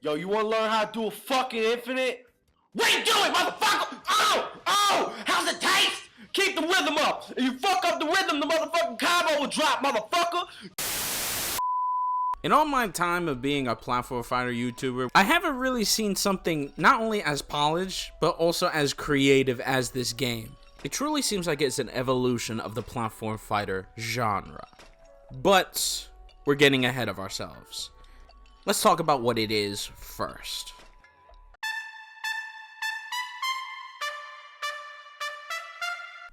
Yo, you wanna learn how to do a fucking infinite? What you doing, motherfucker? Oh! How's it taste? Keep the rhythm up. If you fuck up the rhythm, the motherfucking combo will drop, motherfucker. In all my time of being a platform fighter YouTuber, I haven't really seen something not only as polished, but also as creative as this game. It truly seems like it's an evolution of the platform fighter genre. But we're getting ahead of ourselves. Let's talk about what it is first.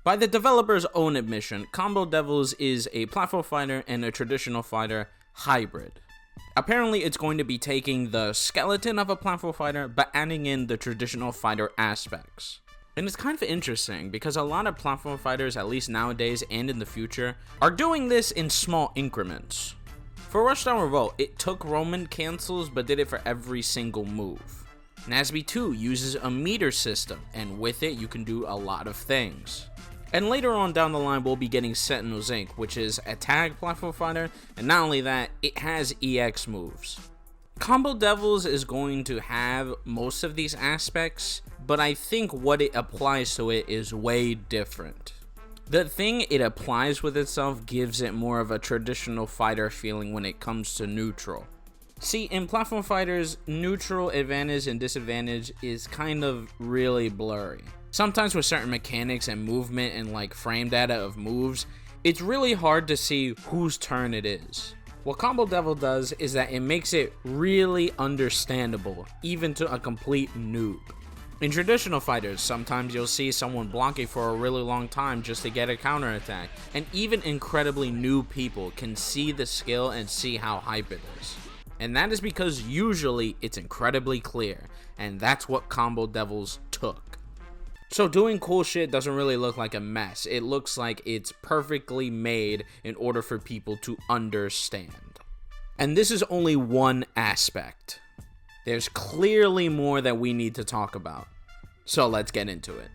By the developer's own admission, Combo Devils is a platform fighter and a traditional fighter hybrid. Apparently, it's going to be taking the skeleton of a platform fighter, but adding in the traditional fighter aspects. And it's kind of interesting because a lot of platform fighters, at least nowadays and in the future, are doing this in small increments. For Rushdown Revolt, it took Roman cancels but did it for every single move. Nasby 2 uses a meter system, and with it you can do a lot of things. And later on down the line, we'll be getting Sentinels Inc., which is a tag platform fighter, and not only that, it has EX moves. Combo Devils is going to have most of these aspects, but I think what it applies to it is way different. The thing it applies with itself gives it more of a traditional fighter feeling when it comes to neutral. See, in platform fighters, neutral advantage and disadvantage is kind of really blurry. Sometimes with certain mechanics and movement and like frame data of moves, it's really hard to see whose turn it is. What Combo Devil does is that it makes it really understandable, even to a complete noob. In traditional fighters, sometimes you'll see someone blocking for a really long time just to get a counterattack, and even incredibly new people can see the skill and see how hype it is. And that is because usually it's incredibly clear, and that's what Combo Devils took. So doing cool shit doesn't really look like a mess. It looks like it's perfectly made in order for people to understand. And this is only one aspect. There's clearly more that we need to talk about. So let's get into it.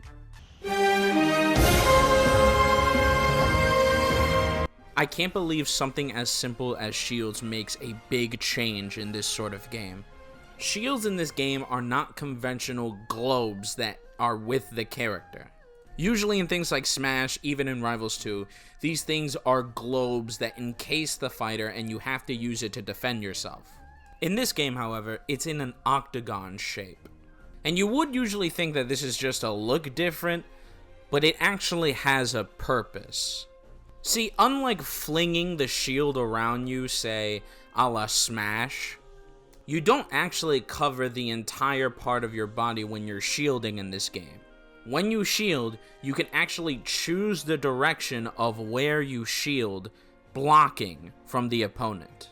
I can't believe something as simple as shields makes a big change in this sort of game. Shields in this game are not conventional globes that are with the character. Usually in things like Smash, even in Rivals 2, these things are globes that encase the fighter and you have to use it to defend yourself. In this game, however, it's in an octagon shape. And you would usually think that this is just a look different, but it actually has a purpose. See, unlike flinging the shield around you, say, a la Smash, you don't actually cover the entire part of your body when you're shielding in this game. When you shield, you can actually choose the direction of where you shield, blocking from the opponent.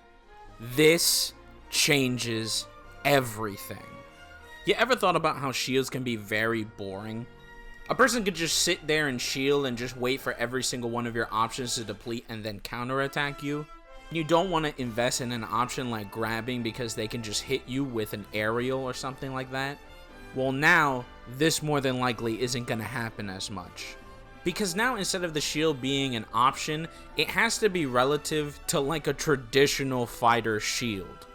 This changes everything. You ever thought about how shields can be very boring? A person could just sit there and shield and just wait for every single one of your options to deplete and then counterattack you. You don't want to invest in an option like grabbing because they can just hit you with an aerial or something like that. Well, now, this more than likely isn't going to happen as much. Because now, instead of the shield being an option, it has to be relative to like a traditional fighter shield.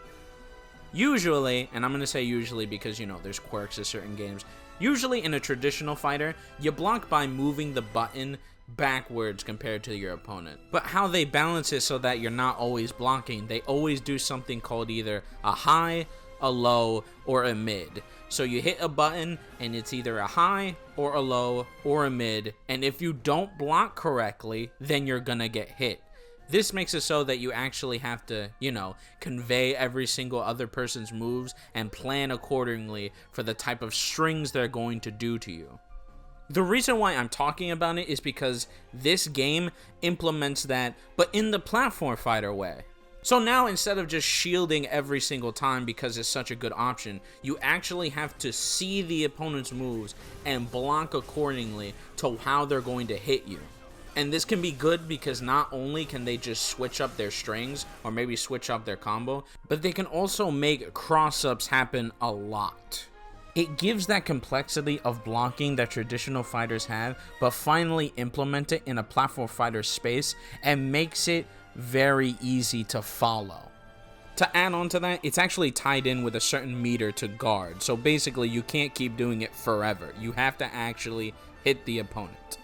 Usually, and I'm going to say usually because, you know, there's quirks to certain games. Usually in a traditional fighter, you block by moving the button backwards compared to your opponent. But how they balance it so that you're not always blocking, they always do something called either a high, a low, or a mid. So you hit a button and it's either a high or a low or a mid, and if you don't block correctly, then you're gonna get hit. This makes it so that you actually have to, you know, convey every single other person's moves and plan accordingly for the type of strings they're going to do to you. The reason why I'm talking about it is because this game implements that, but in the platform fighter way. So now, instead of just shielding every single time because it's such a good option, you actually have to see the opponent's moves and block accordingly to how they're going to hit you. And this can be good because not only can they just switch up their strings or maybe switch up their combo, but they can also make cross-ups happen a lot. It gives that complexity of blocking that traditional fighters have, but finally implement it in a platform fighter space and makes it very easy to follow. To add on to that, it's actually tied in with a certain meter to guard, so basically you can't keep doing it forever. You have to actually hit the opponent.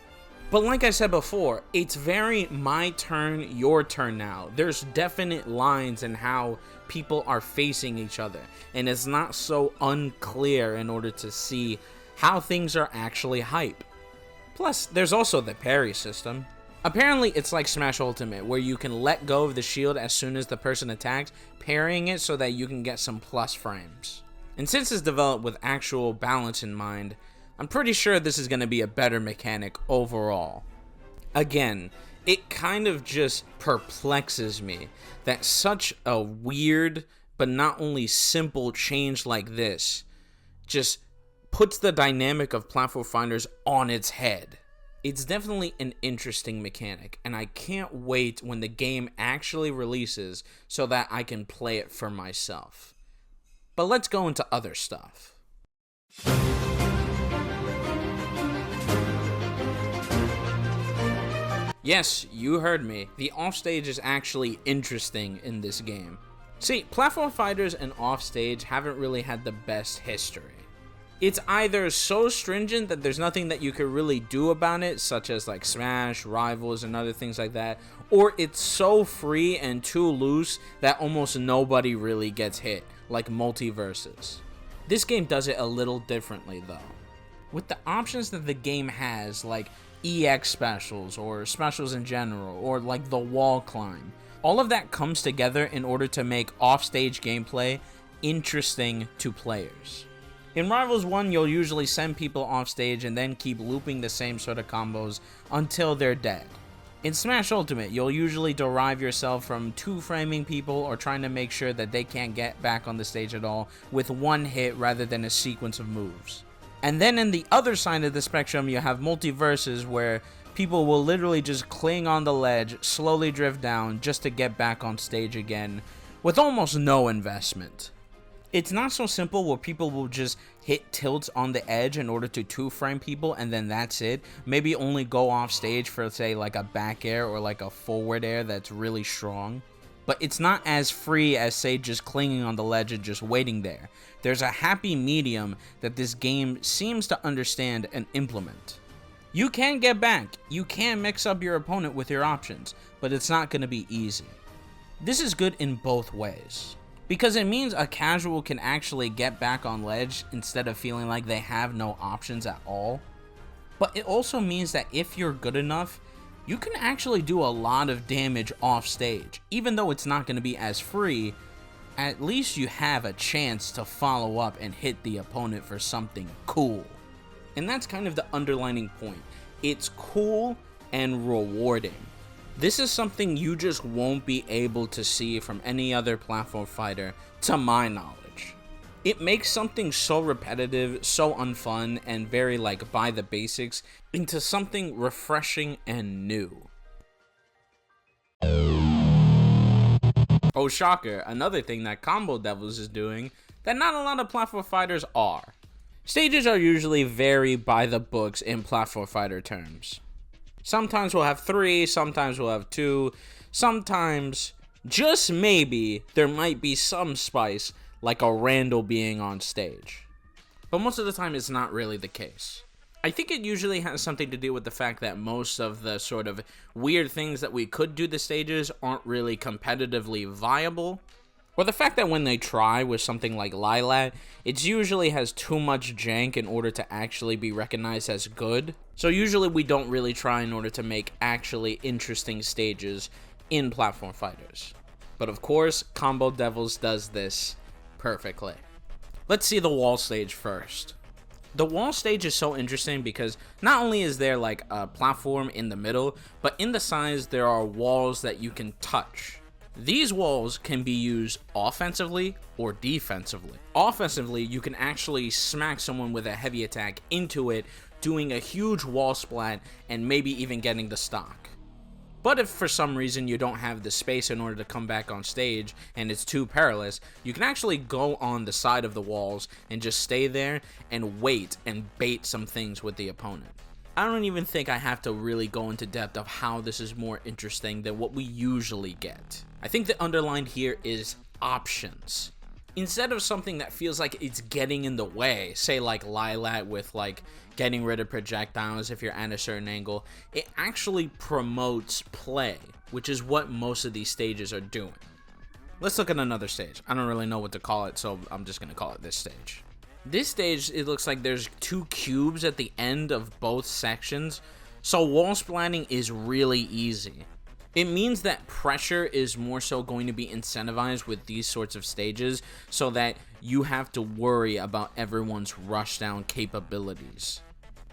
But like I said before, it's very my turn, your turn now. There's definite lines in how people are facing each other, and it's not so unclear in order to see how things are actually hype. Plus, there's also the parry system. Apparently, it's like Smash Ultimate, where you can let go of the shield as soon as the person attacks, parrying it so that you can get some plus frames. And since it's developed with actual balance in mind, I'm pretty sure this is going to be a better mechanic overall. Again, it kind of just perplexes me that such a weird, but not only simple change like this, just puts the dynamic of platform finders on its head. It's definitely an interesting mechanic, and I can't wait when the game actually releases so that I can play it for myself. But let's go into other stuff. Yes, you heard me. The offstage is actually interesting in this game. See, platform fighters and offstage haven't really had the best history. It's either so stringent that there's nothing that you could really do about it, such as like Smash, Rivals, and other things like that, or it's so free and too loose that almost nobody really gets hit, like Multiverses. This game does it a little differently though. With the options that the game has, like EX specials, or specials in general, or like the wall climb, all of that comes together in order to make offstage gameplay interesting to players. In Rivals 1, you'll usually send people off stage and then keep looping the same sort of combos until they're dead. In Smash Ultimate, you'll usually derive yourself from two-framing people or trying to make sure that they can't get back on the stage at all with one hit rather than a sequence of moves. And then in the other side of the spectrum, you have Multiverses, where people will literally just cling on the ledge, slowly drift down just to get back on stage again with almost no investment. It's not so simple where people will just hit tilts on the edge in order to two-frame people and then that's it. Maybe only go off stage for, say, like a back air or like a forward air that's really strong. But it's not as free as, say, just clinging on the ledge and just waiting there. There's a happy medium that this game seems to understand and implement. You can get back, you can mix up your opponent with your options, but it's not going to be easy. This is good in both ways, because it means a casual can actually get back on ledge instead of feeling like they have no options at all. But it also means that if you're good enough, you can actually do a lot of damage off stage. Even though it's not going to be as free, at least you have a chance to follow up and hit the opponent for something cool. And that's kind of the underlining point. It's cool and rewarding. This is something you just won't be able to see from any other platform fighter, to my knowledge. It makes something so repetitive, so unfun, and very like by the basics into something refreshing and new. Oh shocker, another thing that Combo Devils is doing that not a lot of platform fighters are. Stages are usually very by the books in platform fighter terms. Sometimes we'll have 3, sometimes we'll have 2, sometimes, just maybe, there might be some spice, like a Randall being on stage. But most of the time it's not really the case. I think it usually has something to do with the fact that most of the sort of weird things that we could do the stages aren't really competitively viable. Or the fact that when they try with something like Lilat, it usually has too much jank in order to actually be recognized as good. So usually we don't really try in order to make actually interesting stages in platform fighters. But of course, Combo Devils does this perfectly. Let's see the wall stage first. The wall stage is so interesting because not only is there like a platform in the middle, but in the sides there are walls that you can touch. These walls can be used offensively or defensively. Offensively, you can actually smack someone with a heavy attack into it, doing a huge wall splat and maybe even getting the stock. But if for some reason you don't have the space in order to come back on stage and it's too perilous, you can actually go on the side of the walls and just stay there and wait and bait some things with the opponent. I don't even think I have to really go into depth of how this is more interesting than what we usually get. I think the underline here is options. Instead of something that feels like it's getting in the way, say like Lilat with like getting rid of projectiles if you're at a certain angle, it actually promotes play, which is what most of these stages are doing. Let's look at another stage. I don't really know what to call it, so I'm just gonna call it this stage. This stage, it looks like there's 2 cubes at the end of both sections, so wall splatting is really easy. It means that pressure is more so going to be incentivized with these sorts of stages, so that you have to worry about everyone's rushdown capabilities.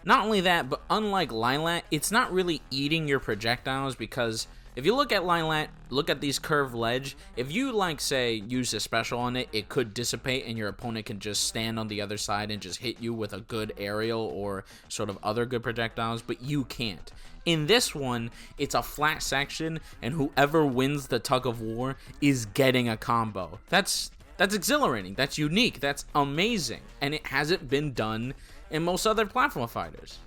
Not only that, but unlike Lilat, it's not really eating your projectiles, because if you look at Lilat, look at these curved ledge, if you like say use a special on it, it could dissipate and your opponent can just stand on the other side and just hit you with a good aerial or sort of other good projectiles, but you can't. In this one, it's a flat section, and whoever wins the tug of war is getting a combo. That's exhilarating, that's unique, that's amazing, and it hasn't been done in most other platform fighters.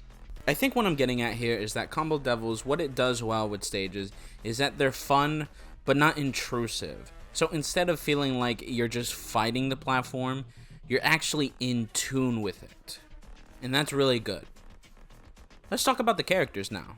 I think what I'm getting at here is that Combo Devils, what it does well with stages is that they're fun but not intrusive. So instead of feeling like you're just fighting the platform, you're actually in tune with it. And that's really good. Let's talk about the characters now.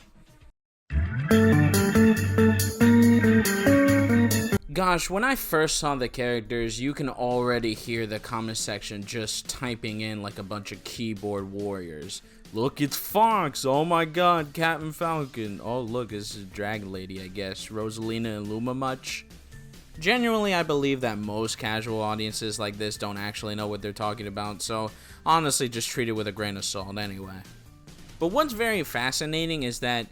Gosh, when I first saw the characters, you can already hear the comment section just typing in like a bunch of keyboard warriors. Look, it's Fox. Oh my god, Captain Falcon. Oh, look, it's a Dragon Lady, I guess. Rosalina and Luma much? Genuinely, I believe that most casual audiences like this don't actually know what they're talking about, so honestly, just treat it with a grain of salt anyway. But what's very fascinating is that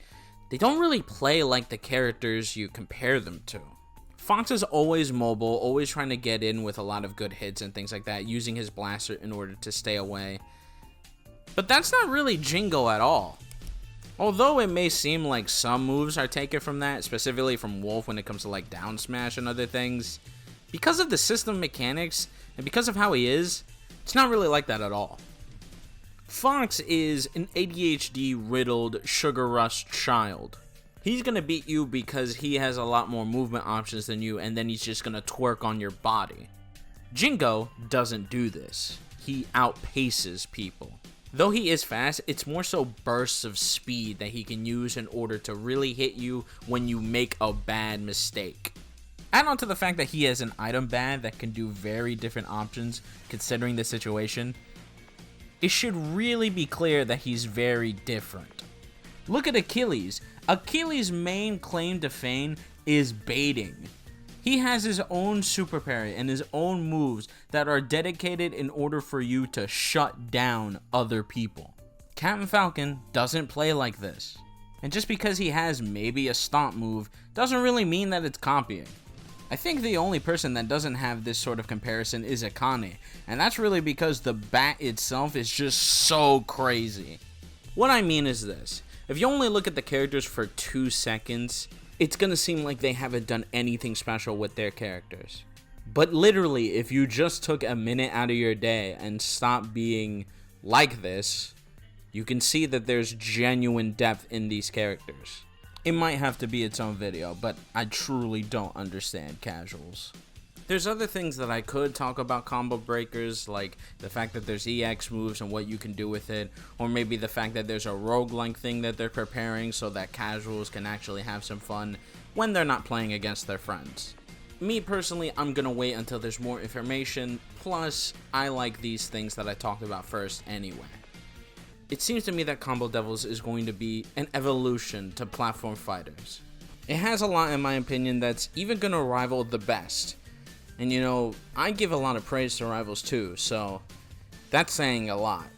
they don't really play like the characters you compare them to. Fox is always mobile, always trying to get in with a lot of good hits and things like that, using his blaster in order to stay away. But that's not really Jingo at all. Although it may seem like some moves are taken from that, specifically from Wolf when it comes to like down smash and other things, because of the system mechanics and because of how he is, it's not really like that at all. Fox is an ADHD riddled sugar rush child. He's gonna beat you because he has a lot more movement options than you, and then he's just gonna twerk on your body. Jingo doesn't do this. He outpaces people. Though he is fast, it's more so bursts of speed that he can use in order to really hit you when you make a bad mistake. Add on to the fact that he has an item bag that can do very different options considering the situation. It should really be clear that he's very different. Look at Achilles. Achilles' main claim to fame is baiting. He has his own super parry and his own moves that are dedicated in order for you to shut down other people. Captain Falcon doesn't play like this. And just because he has maybe a stomp move doesn't really mean that it's copying. I think the only person that doesn't have this sort of comparison is Akane, and that's really because the bat itself is just so crazy. What I mean is this, if you only look at the characters for 2 seconds, it's gonna seem like they haven't done anything special with their characters. But literally, if you just took a minute out of your day and stopped being like this, you can see that there's genuine depth in these characters. It might have to be its own video, but I truly don't understand casuals. There's other things that I could talk about combo breakers, like the fact that there's EX moves and what you can do with it, or maybe the fact that there's a roguelike thing that they're preparing so that casuals can actually have some fun when they're not playing against their friends. Me personally, I'm gonna wait until there's more information, plus I like these things that I talked about first anyway. It seems to me that Combo Devils is going to be an evolution to platform fighters. It has a lot, in my opinion, that's even gonna rival the best. And you know, I give a lot of praise to rivals too, so that's saying a lot.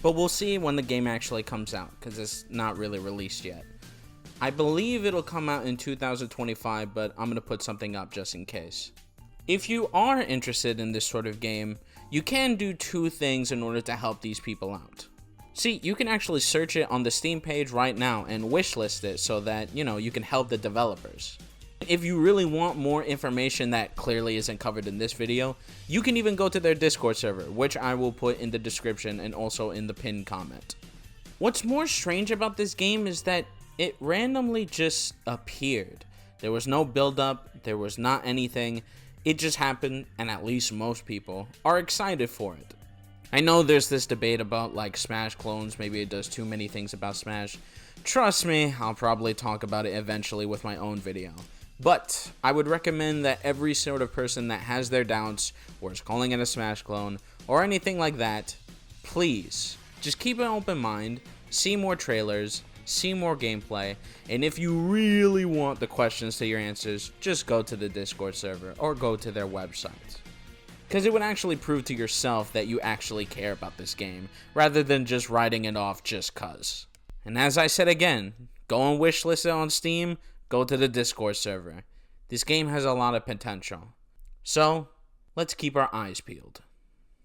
But we'll see when the game actually comes out, because it's not really released yet. I believe it'll come out in 2025, but I'm going to put something up just in case. If you are interested in this sort of game, you can do 2 things in order to help these people out. See, you can actually search it on the Steam page right now and wishlist it so that, you know, you can help the developers. If you really want more information that clearly isn't covered in this video, you can even go to their Discord server, which I will put in the description and also in the pinned comment. What's more strange about this game is that it randomly just appeared. There was no build up, there was not anything. It just happened, and at least most people are excited for it. I know there's this debate about like Smash clones, maybe it does too many things about Smash. Trust me, I'll probably talk about it eventually with my own video. But I would recommend that every sort of person that has their doubts or is calling it a Smash clone or anything like that, please just keep an open mind, see more trailers, see more gameplay, and if you really want the questions to your answers, just go to the Discord server or go to their website. Because it would actually prove to yourself that you actually care about this game, rather than just writing it off just cuz. And as I said again, go and wishlist it on Steam, go to the Discord server. This game has a lot of potential. So, let's keep our eyes peeled.